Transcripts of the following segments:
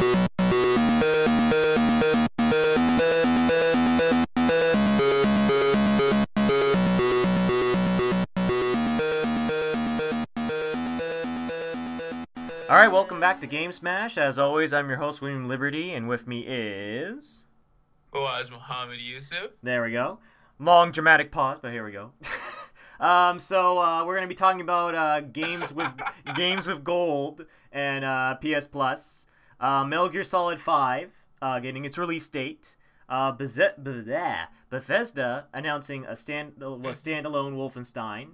Alright, welcome back to Game Smash. As always, I'm your host, William Liberty, and with me is... Was Muhammad Yusuf. There we go. Long dramatic pause, but here we go. We're going to be talking about games with gold and PS Plus. Metal Gear Solid 5 getting its release date. Bethesda announcing a standalone Wolfenstein.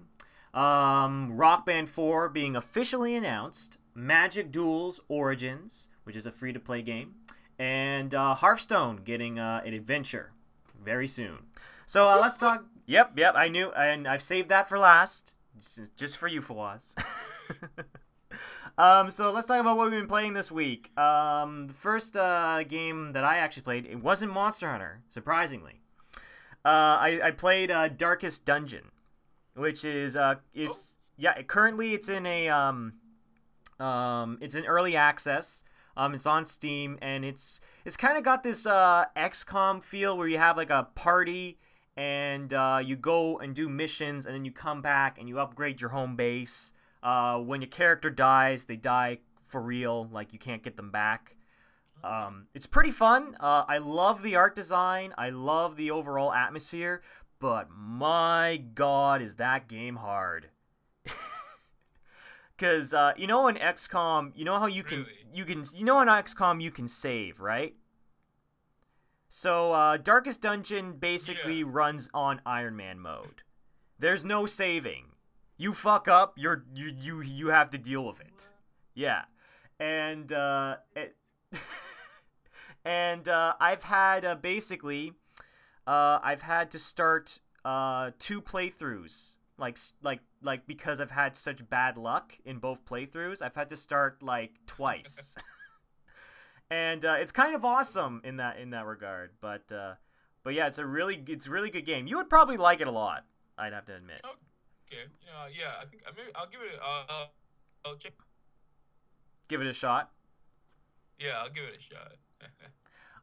Rock Band 4 being officially announced. Magic Duels Origins, which is a free-to-play game. And Hearthstone getting an adventure very soon. So let's talk... Yep, I knew. And I've saved that for last. Just for you, Fawaz. So let's talk about what we've been playing this week. The first game that I actually played, it wasn't Monster Hunter, surprisingly. I played Darkest Dungeon, which is currently it's in a it's in early access. It's on Steam, and it's kind of got this XCOM feel where you have like a party, and you go and do missions, and then you come back and you upgrade your home base. When your character dies, they die for real, like you can't get them back. It's pretty fun. I love the art design. I love the overall atmosphere, but my god, is that game hard. Because you know in XCOM, you know how in XCOM you can save, right? So Darkest Dungeon basically runs on Iron Man mode. There's no saving. You fuck up, you have to deal with it. Yeah, and I've had I've had to start 2 playthroughs. Like because I've had such bad luck in both playthroughs, I've had to start like twice. And it's kind of awesome in that regard, but yeah, it's really good game. You would probably like it a lot, I'd have to admit. Okay, yeah, I think maybe I'll give it. I'll check. Give it a shot. Yeah, I'll give it a shot.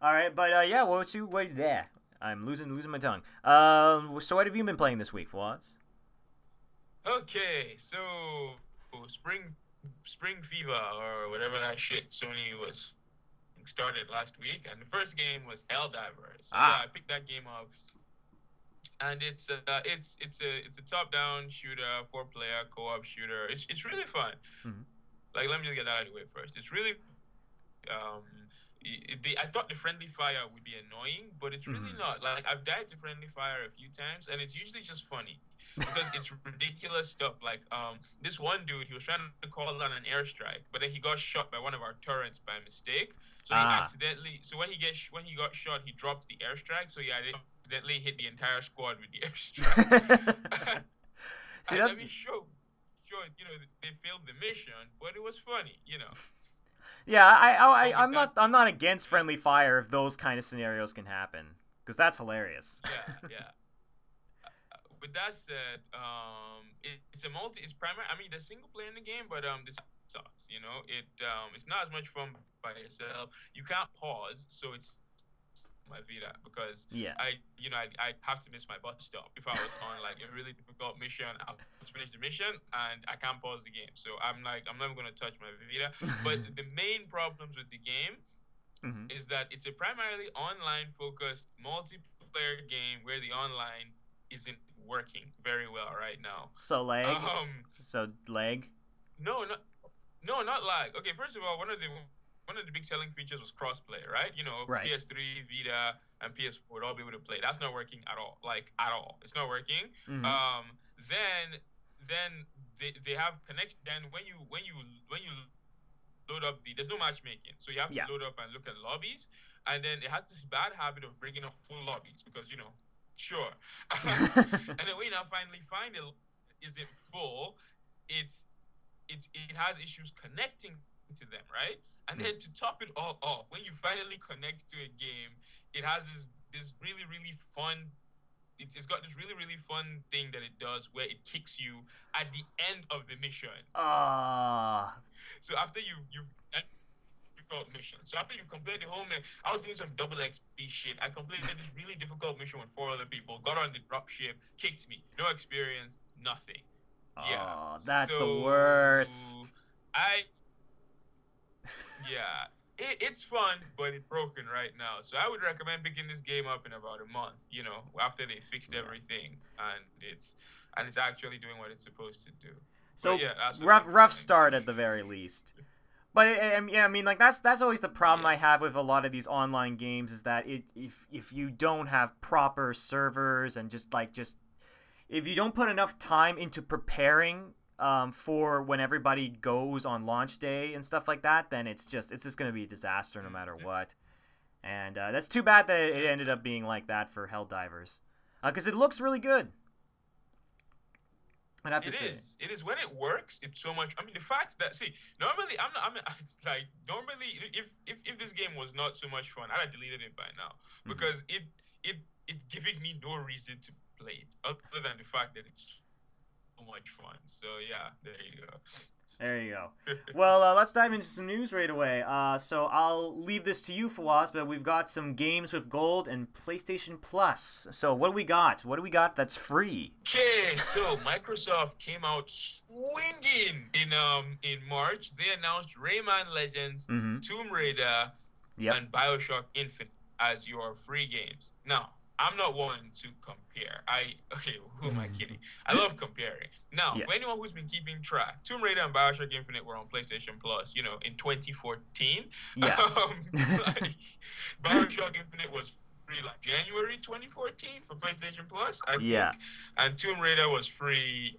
All right, but yeah, what there? I'm losing my tongue. So what have you been playing this week, Fawaz? Okay, so spring fever or whatever that shit Sony was started last week, and the first game was Helldivers. So yeah, I picked that game up, and it's a top-down shooter, 4-player co-op shooter. It's really fun. Mm-hmm. Like, let me just get that out of the way first. It's really I thought the friendly fire would be annoying, but it's really not. Like, I've died to friendly fire a few times, and it's usually just funny because it's ridiculous stuff. Like, this one dude, he was trying to call on an airstrike, but then he got shot by one of our turrets by mistake. So he accidentally. So when he got shot, he dropped the airstrike. So he accidentally hit the entire squad with the airstrike. See, I mean, sure, they failed the mission, but it was funny, Yeah, I'm not against friendly fire if those kind of scenarios can happen, because that's hilarious. Yeah. With that said, it's primary. I mean, there's single player in the game, but this sucks. It's not as much fun by yourself. You can't pause, so it's my Vita because I have to miss my bus stop if I was on like a really difficult mission. I'll finish the mission and I can't pause the game. So I'm never gonna touch my Vita. But the main problems with the game is that it's a primarily online focused multiplayer game where the online isn't working very well right now. So lag. Lag. No, not lag. Okay, first of all, one of the big selling features was crossplay, right? Right. PS3, Vita, and PS4 would all be able to play. That's not working at all. Like at all, it's not working. Then they have connection. Then when you load up there's no matchmaking, so you have to load up and look at lobbies, and then it has this bad habit of bringing up full lobbies because sure. And then when you now finally find it isn't full, it has issues connecting to them, right? And then to top it all off, when you finally connect to a game, it has this really, really fun. It's got this really, really fun thing that it does where it kicks you at the end of the mission. So after you've difficult mission. So after you complete the whole mission, I was doing some double XP shit. I completed this really difficult mission with 4 other people. Got on the drop ship, kicked me. No experience, nothing. Yeah. Oh, that's the So worst. Yeah. It's fun, but it's broken right now. So I would recommend picking this game up in about a month, after they fixed everything and it's actually doing what it's supposed to do. So but yeah, that's rough start at the very least. But yeah, I mean, like that's always the problem I have with a lot of these online games is that if you don't have proper servers and just if you don't put enough time into preparing for when everybody goes on launch day and stuff like that, then it's just going to be a disaster no matter what. And that's too bad that it ended up being like that for Helldivers, because it looks really good. I'd have to say. It is when it works. It's so much. I mean, the fact that normally it's like normally if this game was not so much fun, I'd have deleted it by now because it's giving me no reason to play it other than the fact that it's so much fun. So yeah, there you go. There you go. Well, let's dive into some news right away. So I'll leave this to you, Fawaz, but we've got some games with gold and PlayStation Plus. So what do we got? What do we got that's free? Okay, so Microsoft came out swinging in March. They announced Rayman Legends, Tomb Raider, and BioShock Infinite as your free games. Now, I'm not one to compare. Who am I kidding? I love comparing. Now, for anyone who's been keeping track, Tomb Raider and BioShock Infinite were on PlayStation Plus, in 2014. Yeah. BioShock Infinite was free like January 2014 for PlayStation Plus, I think. And Tomb Raider was free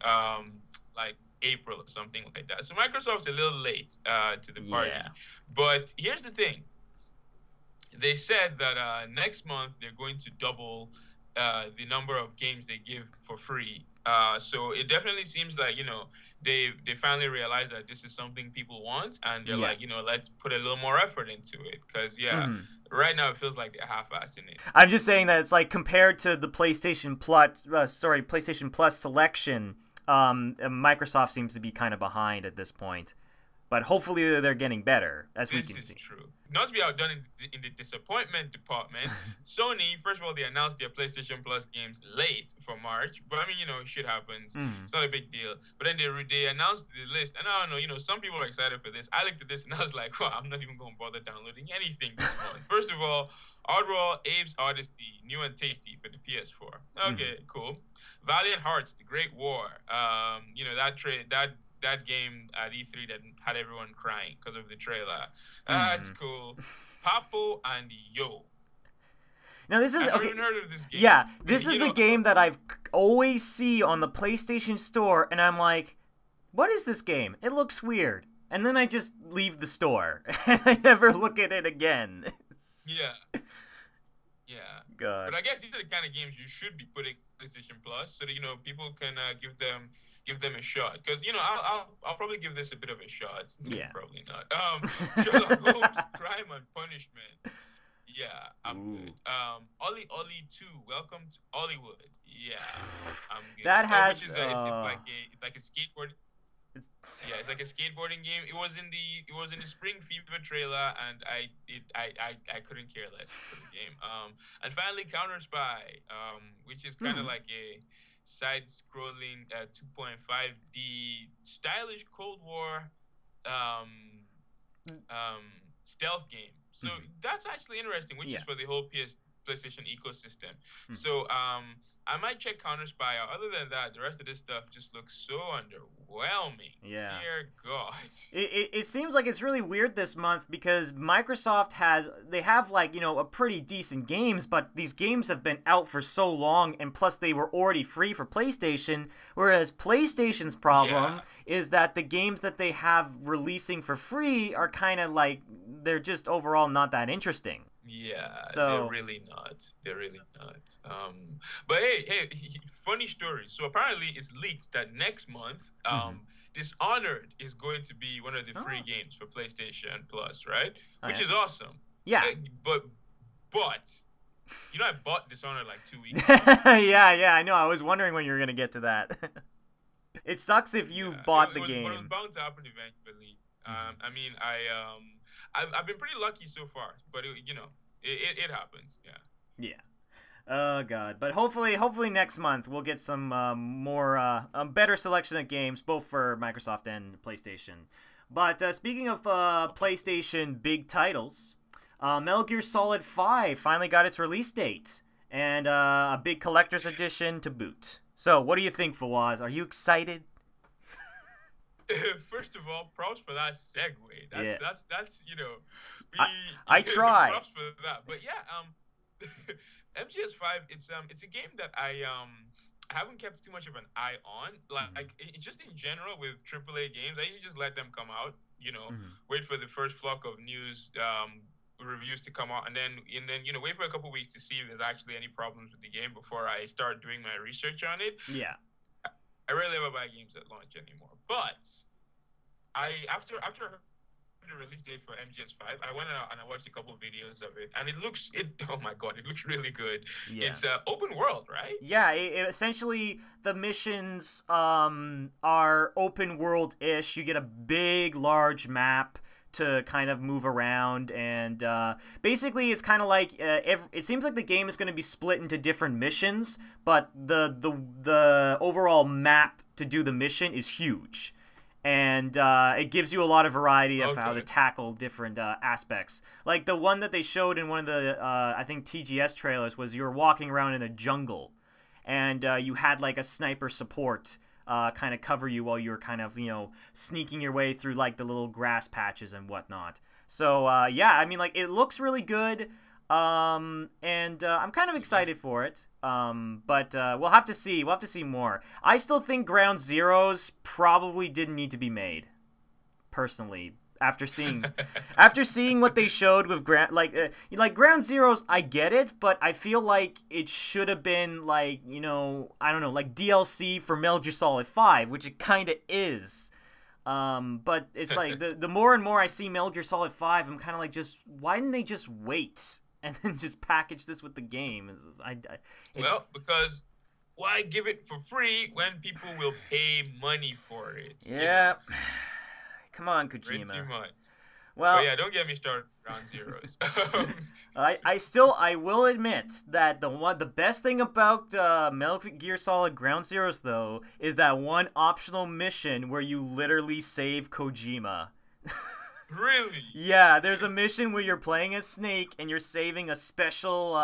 like April or something like that. So Microsoft's a little late to the party. Yeah. But here's the thing. They said that next month they're going to double the number of games they give for free. So it definitely seems like, they finally realized that this is something people want, and they're like, let's put a little more effort into it. Because, right now it feels like they're half-assing it. I'm just saying that it's like compared to the PlayStation Plus selection, Microsoft seems to be kind of behind at this point. But hopefully they're getting better, as we can see. This is true. Not to be outdone in the disappointment department, Sony, first of all, they announced their PlayStation Plus games late for March. But, I mean, shit happens. It's not a big deal. But then they announced the list. And I don't know, some people are excited for this. I looked at this and I was like, well, I'm not even going to bother downloading anything this month. First of all, Oddworld, Abe's Odyssey, new and tasty for the PS4. Okay, cool. Valiant Hearts, The Great War. That game at E3 that had everyone crying because of the trailer. That's cool. Papo and Yo. Now this is I've never even heard of this game. Yeah, this is the game that I've always see on the PlayStation Store, and I'm like, what is this game? It looks weird. And then I just leave the store, and I never look at it again. Yeah. Good. But I guess these are the kind of games you should be putting PlayStation Plus so that people can give them a shot, because I'll probably give this a bit of a shot. Yeah. Probably not. Sherlock Holmes, Crime and Punishment. Yeah, I'm good. Ollie 2, Welcome to Hollywood. Yeah, I'm good. That has it's like a skateboard. It's like a skateboarding game. It was in the Spring Fever trailer, and I couldn't care less for the game. And finally, Counter Spy, which is kind of like a side-scrolling 2.5D stylish Cold War stealth game. So that's actually interesting, which is for the whole PlayStation ecosystem. So I might check Counter Spy out. Other than that, the rest of this stuff just looks so underwhelming. Yeah. Dear God. It seems like it's really weird this month because Microsoft have a pretty decent games, but these games have been out for so long, and plus they were already free for PlayStation, whereas PlayStation's problem is that the games that they have releasing for free are kind of like, they're just overall not that interesting. Yeah, they're really not. But hey, funny story. So apparently it's leaked that next month, Dishonored is going to be one of the free games for PlayStation Plus, right? Which is awesome. Yeah. But I bought Dishonored like 2 weeks ago. Yeah, I know. I was wondering when you were going to get to that. It sucks if you've bought the game. But it was bound to happen eventually. Hmm. I mean, I've been pretty lucky so far, but it happens. Yeah. Yeah. Oh god, but hopefully next month we'll get some more better selection of games both for Microsoft and PlayStation. But speaking of PlayStation big titles, Metal Gear Solid 5 finally got its release date and a big collector's edition to boot. So, what do you think, Fawaz? Are you excited? First of all, props for that segue. Yeah, That's be I I try. props for that. But yeah, MGS5, it's a game that I haven't kept too much of an eye on. Hmm. Just in general with AAA games, I usually just let them come out. Hmm. Wait for the first flock of news reviews to come out, and then wait for a couple weeks to see if there's actually any problems with the game before I start doing my research on it. Yeah. I rarely ever buy games at launch anymore. But after the release date for MGS5, I went out and I watched a couple of videos of it, and it oh my god, it looks really good. Yeah. It's open world, right? Yeah, essentially the missions are open world ish. You get a big, large map to kind of move around, and basically it's kind of like it seems like the game is going to be split into different missions, but the overall map to do the mission is huge. And it gives you a lot of variety of how to Okay. tackle different aspects. Like the one that they showed in one of the, I think, TGS trailers was you were walking around in a jungle, and you had like a sniper support kind of cover you while you were kind of, sneaking your way through like the little grass patches and whatnot. So, yeah, I mean, like, it looks really good. And I'm kind of Mhm. excited for it. But we'll have to see. We'll have to see more. I still think Ground Zeroes probably didn't need to be made. Personally, after seeing what they showed with like Ground Zeroes, I get it, but I feel like it should have been like I don't know, like DLC for Metal Gear Solid 5, which it kind of is. But it's like the more and more I see Metal Gear Solid 5, I'm kind of like, just why didn't they just wait and then just package this with the game? It, Well, because why give it for free when people will pay money for it? yeah, come on, Pretty Kojima. much. But Well, yeah, don't get me started on zeros. I will admit that the best thing about Metal Gear Solid Ground Zeroes though is that one optional mission where you literally save Kojima. Really? Yeah, there's a mission where you're playing as Snake and you're saving a special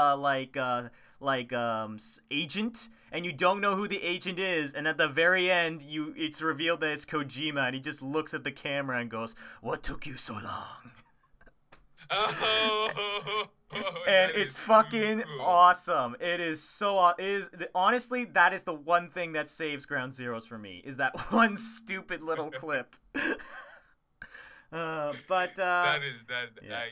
agent, and you don't know who the agent is, and at the very end it's revealed that it's Kojima, and he just looks at the camera and goes, "What took you so long?" Oh, And that it's is too fucking cool. awesome. It is it is honestly, that is the one thing that saves Ground Zeroes for me, is that one stupid little clip. But That yeah.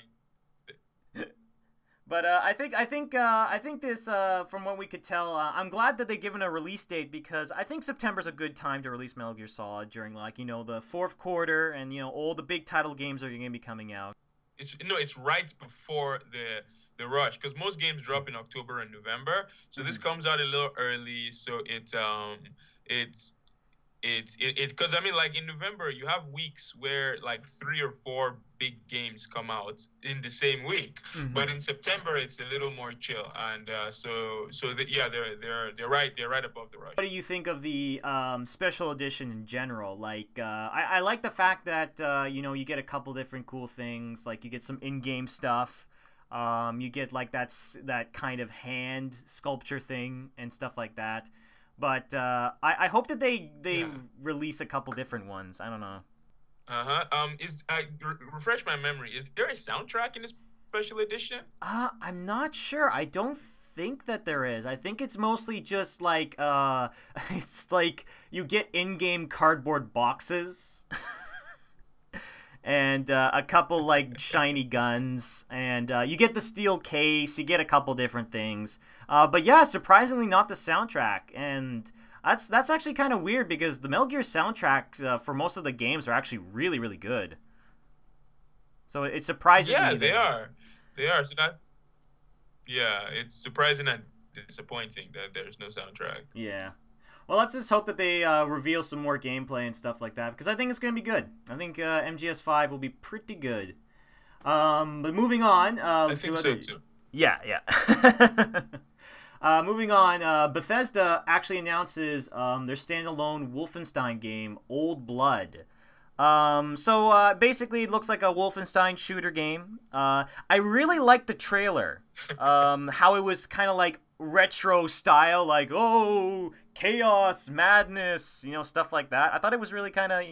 But I think this from what we could tell, I'm glad that they've given a release date, because I think September's a good time to release Metal Gear Solid during, like, the fourth quarter, and all the big title games are going to be coming out. it's no, it's right before the rush because most games drop in October and November. So this Hmm. comes out a little early. So it's it because I mean like in November you have weeks where like three or four big games come out in the same week, but Hmm. in September it's a little more chill, and yeah, they're right above the rush. What do you think of the special edition in general? Like, I like the fact that you get a couple different cool things. Like, you get some in-game stuff. You get like that kind of hand sculpture thing and stuff like that. But I hope that they Yeah. release a couple different ones. I don't know. Uh-huh. Is I refresh my memory. Is there a soundtrack in this special edition? I'm not sure. I don't think that there is. I think it's mostly just like it's like you get in-game cardboard boxes and a couple like shiny guns, and you get the steel case. You get a couple different things. But yeah, surprisingly not the soundtrack, and that's actually kind of weird, because the Metal Gear soundtracks for most of the games are actually really really good. So it surprises Yeah, me they that. are. They are. So that yeah, it's surprising and disappointing that there's no soundtrack. Yeah. Well, let's just hope that they reveal some more gameplay and stuff like that, because I think it's going to be good. I think MGS5 will be pretty good. But moving on I to think other... so too. Yeah, moving on, Bethesda actually announces their standalone Wolfenstein game, Old Blood. So basically, it looks like a Wolfenstein shooter game. I really liked the trailer. How it was kind of like retro style, like, oh, chaos, madness, stuff like that. I thought it was really kind of,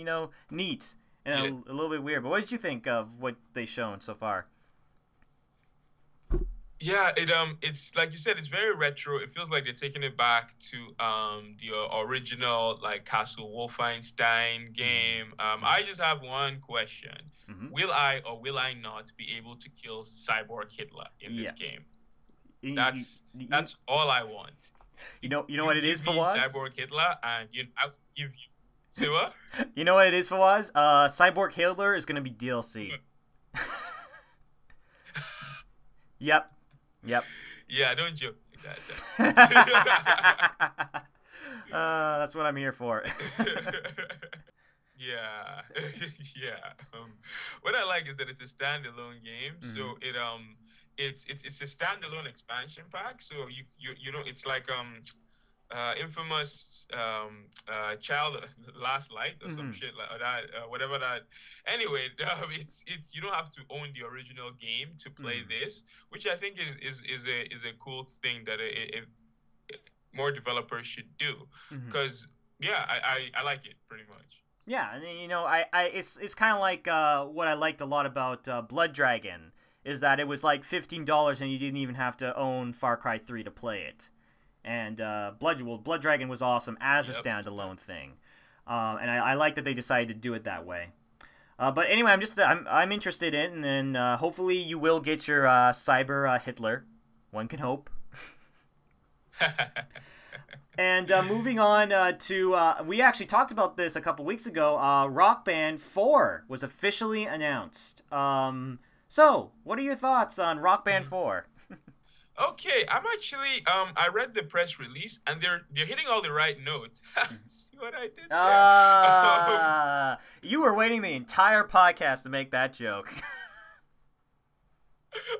neat and a little bit weird. But what did you think of what they've shown so far? Yeah, it's like you said, it's very retro. It feels like they're taking it back to the original like Castle Wolfenstein game. I just have one question: Mm-hmm. Will I or will I not be able to kill Cyborg Hitler in this game? That's all I want. You know what it is for Waz? Cyborg Hitler, and I'll give you. See what? You know what it is for Waz? Cyborg Hitler is gonna be DLC. Yep. Yeah, don't joke like that. That's what I'm here for. Yeah. What I like is that it's a standalone game, so it's a standalone expansion pack. So you know it's like infamous child last light or some shit like that, whatever that. Anyway, it's you don't have to own the original game to play this, which I think is a cool thing that more developers should do, because I like it pretty much. Yeah, and it's kind of like what I liked a lot about Blood Dragon is that it was like $15 and you didn't even have to own Far Cry 3 to play it. And Blood Dragon was awesome as a standalone thing, and I like that they decided to do it that way. But anyway, I'm interested in, and hopefully you will get your Cyber Hitler. One can hope. And moving on to we actually talked about this a couple weeks ago. Rockband 4 was officially announced. So what are your thoughts on Rockband 4? Okay, I'm actually I read the press release and they're hitting all the right notes. See what I did there? You were waiting the entire podcast to make that joke.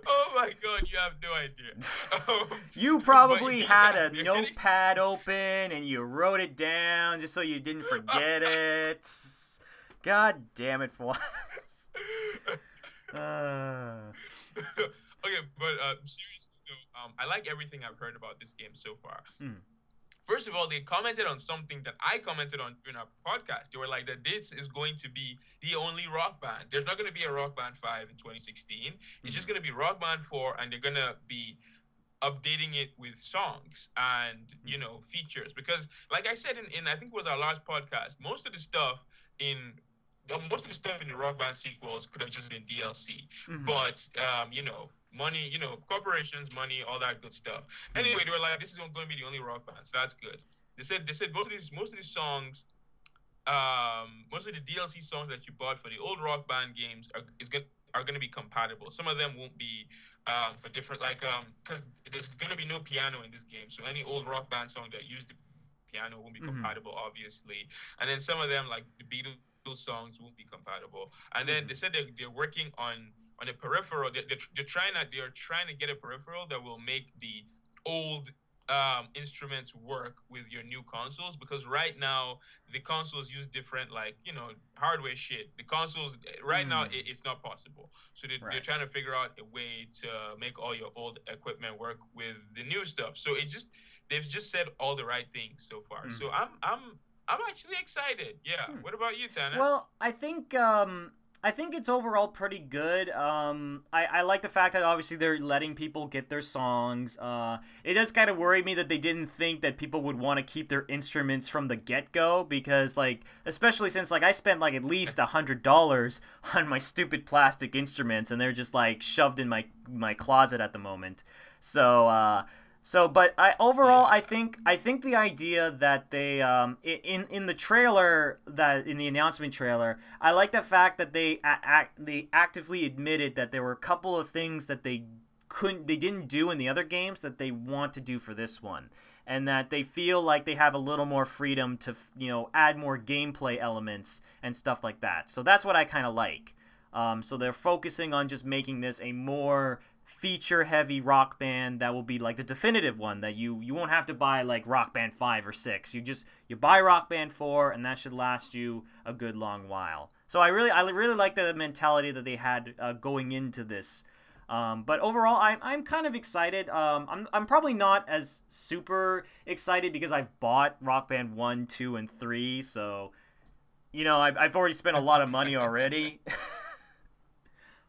Oh my god, you have no idea. You probably had a notepad open and you wrote it down just so you didn't forget it. God damn it, for once. Okay, but seriously though, I like everything I've heard about this game so far. First of all, they commented on something that I commented on during our podcast. They were like that this is going to be the only Rock Band. There's not going to be a Rock Band 5 in 2016. It's just going to be Rock Band 4, and they're going to be updating it with songs and, features. Because, like I said in I think it was our last podcast, most of the stuff in the Rock Band sequels could have just been DLC. But, money, corporations, money, all that good stuff. Anyway, they were like, this is going to be the only Rock Band, so that's good. They said most of these songs, most of the DLC songs that you bought for the old Rock Band games are going to be compatible. Some of them won't be for different, because there's going to be no piano in this game, so any old Rock Band song that used the piano won't be compatible, obviously. And then some of them, like the Beatles songs, won't be compatible. And then they said they're working on a peripheral. They're trying to get a peripheral that will make the old instruments work with your new consoles, because right now the consoles use different hardware shit. The consoles right now it's not possible. So they're trying to figure out a way to make all your old equipment work with the new stuff. So they've just said all the right things so far. So I'm actually excited. Yeah. What about you, Tanner? Well, I think it's overall pretty good. I like the fact that obviously they're letting people get their songs. It does kind of worry me that they didn't think that people would want to keep their instruments from the get-go, because especially since I spent at least $100 on my stupid plastic instruments, and they're just shoved in my closet at the moment. But I think the idea that they in the trailer, that in the announcement trailer, I like the fact that they actively admitted that there were a couple of things that they didn't do in the other games that they want to do for this one. and that they feel like they have a little more freedom to, add more gameplay elements and stuff like that. So that's what I kind of like. So they're focusing on just making this a more feature-heavy Rock Band that will be like the definitive one, that you won't have to buy like Rock Band 5 or 6. You buy Rock Band 4, and that should last you a good long while. So I really like the mentality that they had going into this. But overall, I'm kind of excited. I'm probably not as super excited because I've bought Rock Band 1, 2, and 3, so I've already spent a lot of money already.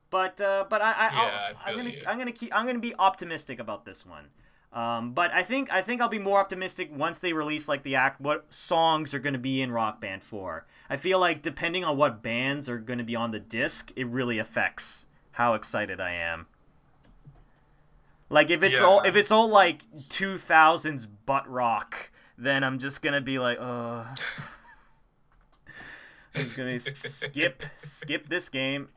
But I'm gonna be optimistic about this one. But I think I'll be more optimistic once they release like what songs are gonna be in Rock Band 4. I feel like depending on what bands are gonna be on the disc, it really affects how excited I am. Like if it's all like 2000s butt rock, then I'm just gonna be like, I'm just gonna skip this game.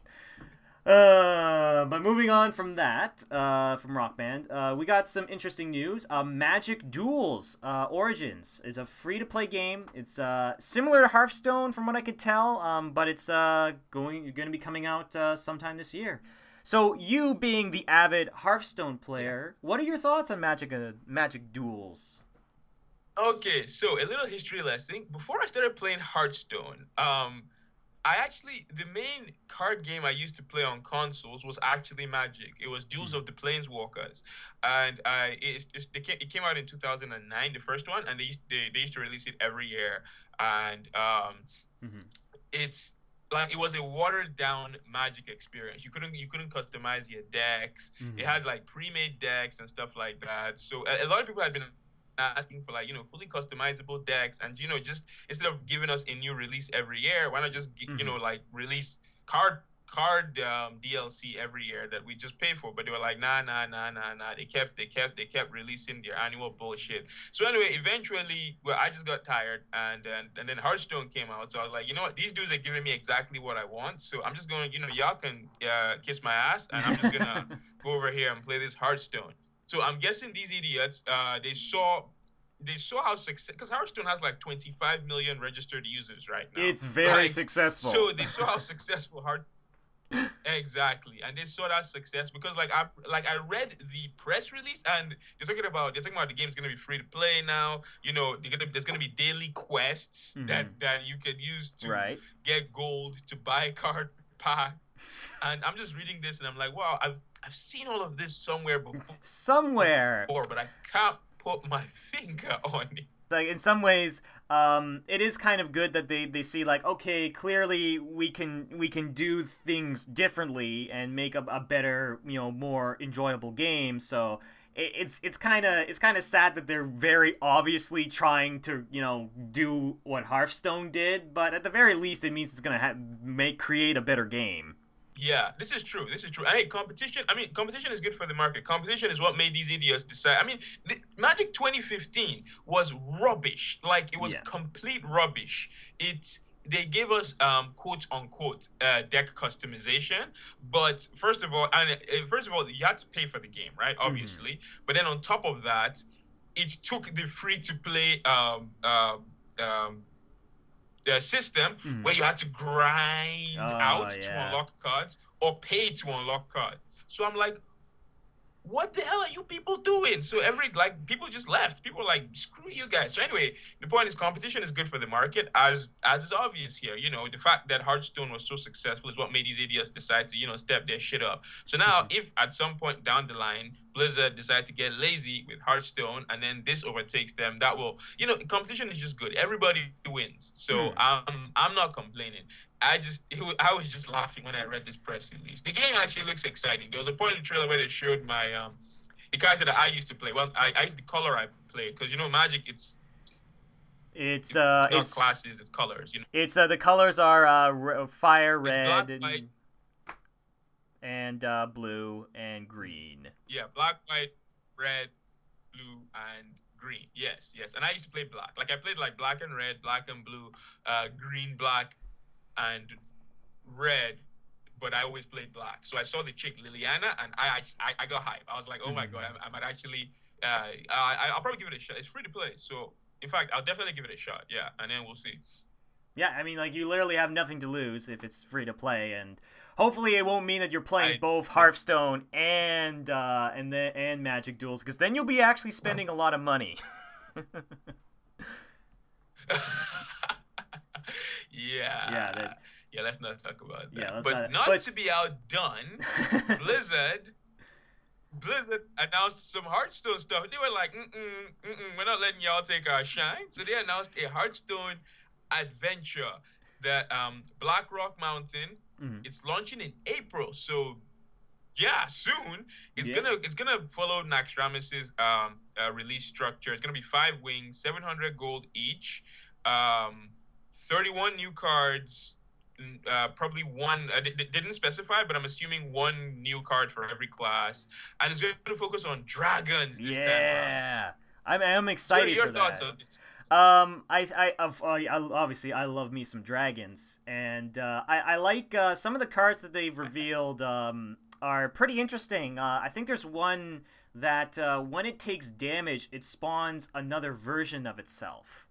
But moving on from that, from Rock Band, we got some interesting news. Magic Duels Origins is a free-to-play game. It's similar to Hearthstone from what I could tell, but it's going to be coming out sometime this year. So you being the avid Hearthstone player, what are your thoughts on Magic Duels? Okay, so a little history lesson. Before I started playing Hearthstone, the main card game I used to play on consoles was actually Magic. It was Duels of the Planeswalkers, and it came out in 2009, the first one, and they used to release it every year, and it's like it was a watered down Magic experience. You couldn't customize your decks. It had like pre-made decks and stuff like that. So a lot of people had been asking for like fully customizable decks, and just instead of giving us a new release every year, why not just like release card DLC every year that we just pay for? But they were like, nah. They kept releasing their annual bullshit. So anyway, eventually, well, I just got tired, and then Hearthstone came out. So I was like, you know what, these dudes are giving me exactly what I want. So I'm just going, y'all can kiss my ass, and I'm just gonna go over here and play this Hearthstone. So I'm guessing these idiots, they saw how successful, because Hearthstone has like 25 million registered users right now. It's very successful. So they saw how successful exactly, and they saw that success because I read the press release, and they're talking about the game's gonna be free to play now. There's gonna be daily quests that you could use to get gold to buy card packs. And I'm just reading this, and I'm like, wow, I've seen all of this somewhere before. But I can't put my finger on it. Like in some ways, it is kind of good that they see like, okay, clearly we can do things differently and make a better, more enjoyable game. So it's kind of sad that they're very obviously trying to do what Hearthstone did, but at the very least it means it's gonna create a better game. Yeah, this is true. Hey, competition is good for the market. Competition is what made these idiots decide. Magic 2015 was rubbish. Like, it was complete rubbish. They gave us quote unquote deck customization, but first of all, you had to pay for the game, right? Obviously. But then on top of that, it took the free to play system where you had to grind to unlock cards or pay to unlock cards. So I'm like, what the hell are you people doing? So people just left. People were like, screw you guys. So anyway, the point is competition is good for the market, as is obvious here. The fact that Hearthstone was so successful is what made these idiots decide to, step their shit up. So now if at some point down the line, Blizzard decide to get lazy with Hearthstone and then this overtakes them, that will, competition is just good. Everybody wins. So I'm not complaining. I was just laughing when I read this press release. The game actually looks exciting. There was a point in the trailer where they showed my the character that I used to play. Well, I the color I played, because Magic it's not classes, it's colors. It's the colors are fire, red, black, white, and blue and green. Yeah, black, white, red, blue, and green. Yes. And I used to play black. Like I played like black and red, black and blue, green, black, and red, but I always played black. So I saw the chick Liliana, and I got hyped. I was like, oh my god, I might actually I'll probably give it a shot. It's free to play, so in fact, I'll definitely give it a shot. Yeah, and then we'll see. Yeah, I mean, like you literally have nothing to lose if it's free to play, and hopefully it won't mean that you're playing I both hope. Hearthstone and Magic Duels, because then you'll be actually spending a lot of money. Yeah, Yeah, that yeah. Let's not talk about yeah, that. that's But not. not to But be outdone, Blizzard Blizzard announced some Hearthstone stuff. They were like, we're not letting y'all take our shine. So they announced a Hearthstone adventure that Black Rock Mountain. mhm. It's launching in April. So yeah, soon Yeah, it's gonna follow Naxxramis's release structure. It's gonna be 5 wings, 700 gold each, 31 new cards. Probably one. Didn't specify, but I'm assuming one new card for every class, and it's going to focus on dragons this time around. yeah. I'm What are excited your for thoughts that. on this? Obviously I love me some dragons, and I like some of the cards that they've revealed are pretty interesting. I think there's one that when it takes damage, it spawns another version of itself.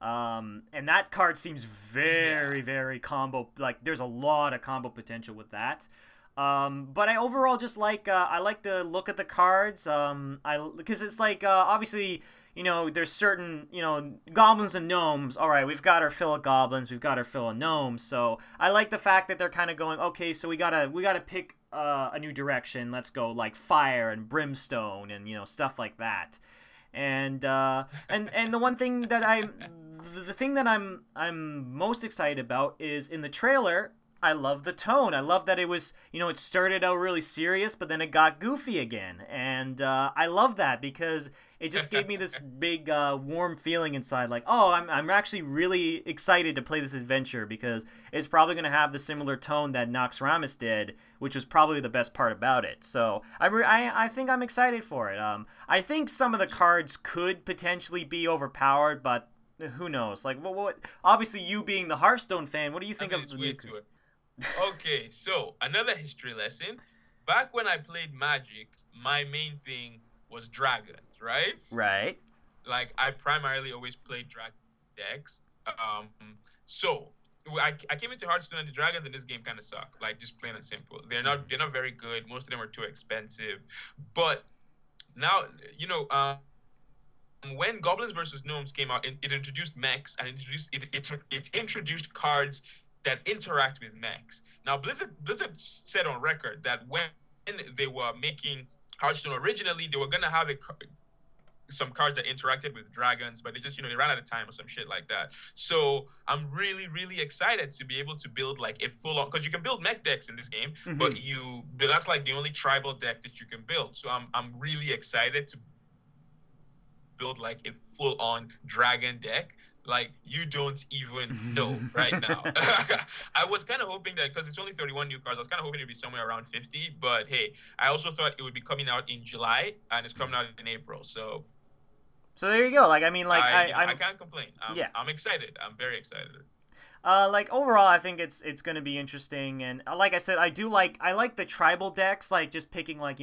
And that card seems very, Yeah. very combo. Like, there's a lot of combo potential with that. But I overall just like I like the look at the cards. Because it's like obviously there's certain goblins and gnomes. All right, we've got our fill of goblins, we've got our fill of gnomes. So I like the fact that they're kind of going, okay, so we gotta pick a new direction. Let's go like fire and brimstone and stuff like that. And the one thing that the thing that I'm most excited about is in the trailer. I love the tone. I love that it was, it started out really serious, but then it got goofy again, and I love that because it just gave me this big warm feeling inside, like, oh, I'm actually really excited to play this adventure because it's probably going to have the similar tone that Noxramis did, which was probably the best part about it. So I think I'm excited for it. I think some of the cards could potentially be overpowered, but who knows? Like, what? Obviously, you being the Hearthstone fan, what do you I think mean, of it's the way new? too. Okay, so another history lesson. Back when I played Magic, my main thing was dragons, right? Right. Like I primarily always played dragon decks. So I came into Hearthstone and the dragons in this game kind of suck. Like just plain and simple. They're not very good. Most of them are too expensive. But now when Goblins versus Gnomes came out, it introduced mechs and it introduced cards that interact with mechs. Now Blizzard said on record that when they were making Hearthstone originally, they were gonna have some cards that interacted with dragons, but they just they ran out of time or some shit like that. So I'm really really excited to be able to build like a full on because you can build mech decks in this game, Mm-hmm. but that's like the only tribal deck that you can build. So I'm really excited to build like a full on dragon deck like you don't even know right now. I was kind of hoping that because it's only 31 new cards, I was kind of hoping it'd be somewhere around 50. But hey, I also thought it would be coming out in July, and it's coming out in April. So So there you go. Like, I mean, like I can't complain. yeah. I'm excited. I'm very excited. Like overall, I think it's gonna be interesting, and like I said, I like the tribal decks, like just picking like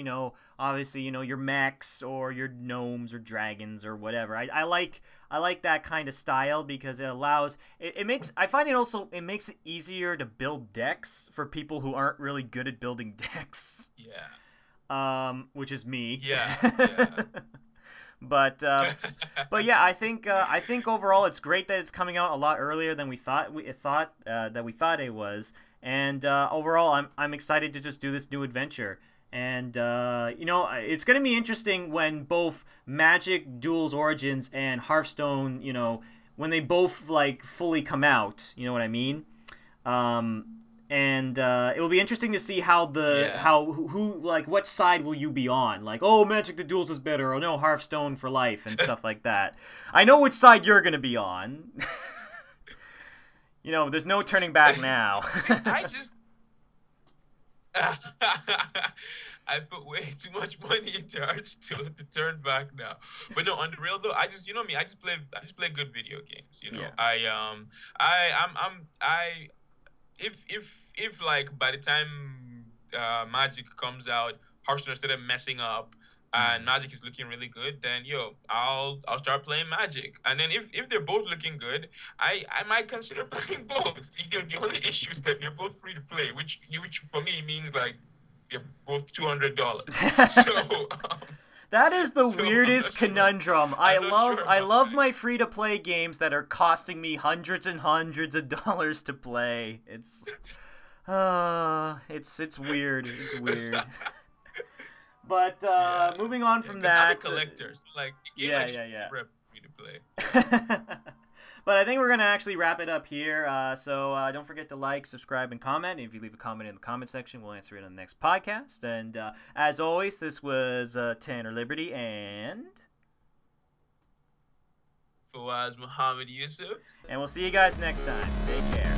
obviously your mechs or your gnomes or dragons or whatever. I like that kind of style because it makes I find it makes it easier to build decks for people who aren't really good at building decks. Yeah. Which is me. Yeah. Yeah. But but yeah, I think overall it's great that it's coming out a lot earlier than we thought it was, and overall I'm excited to just do this new adventure, and it's gonna be interesting when both Magic Duels Origins and Hearthstone when they both like fully come out. You know what I mean? And it will be interesting to see Yeah. who like what side will you be on, like, oh, Magic the Duels is better, or no, Hearthstone for life and stuff like that. I know which side you're gonna be on. There's no turning back now. See, I just I put way too much money into Hearthstone to turn back now. But no, on the real though, I just me, I just play good video games. Yeah. I if like by the time Magic comes out, Hearthstone started messing up, and Magic is looking really good, then I'll start playing Magic. And then if they're both looking good, I might consider playing both. The only issue is that they're both free to play, which for me means like they're both $200. So that is the so weirdest conundrum. I love that. my free to play games that are costing me hundreds and hundreds of dollars to play. It's weird. It's weird. But moving on from that, collectors like free to play. But I think we're gonna actually wrap it up here. So don't forget to like, subscribe, and comment. If you leave a comment in the comment section, we'll answer it on the next podcast. And as always, this was Tanner Liberty and Fawaz Muhammad Yusuf. And we'll see you guys next time. Take care.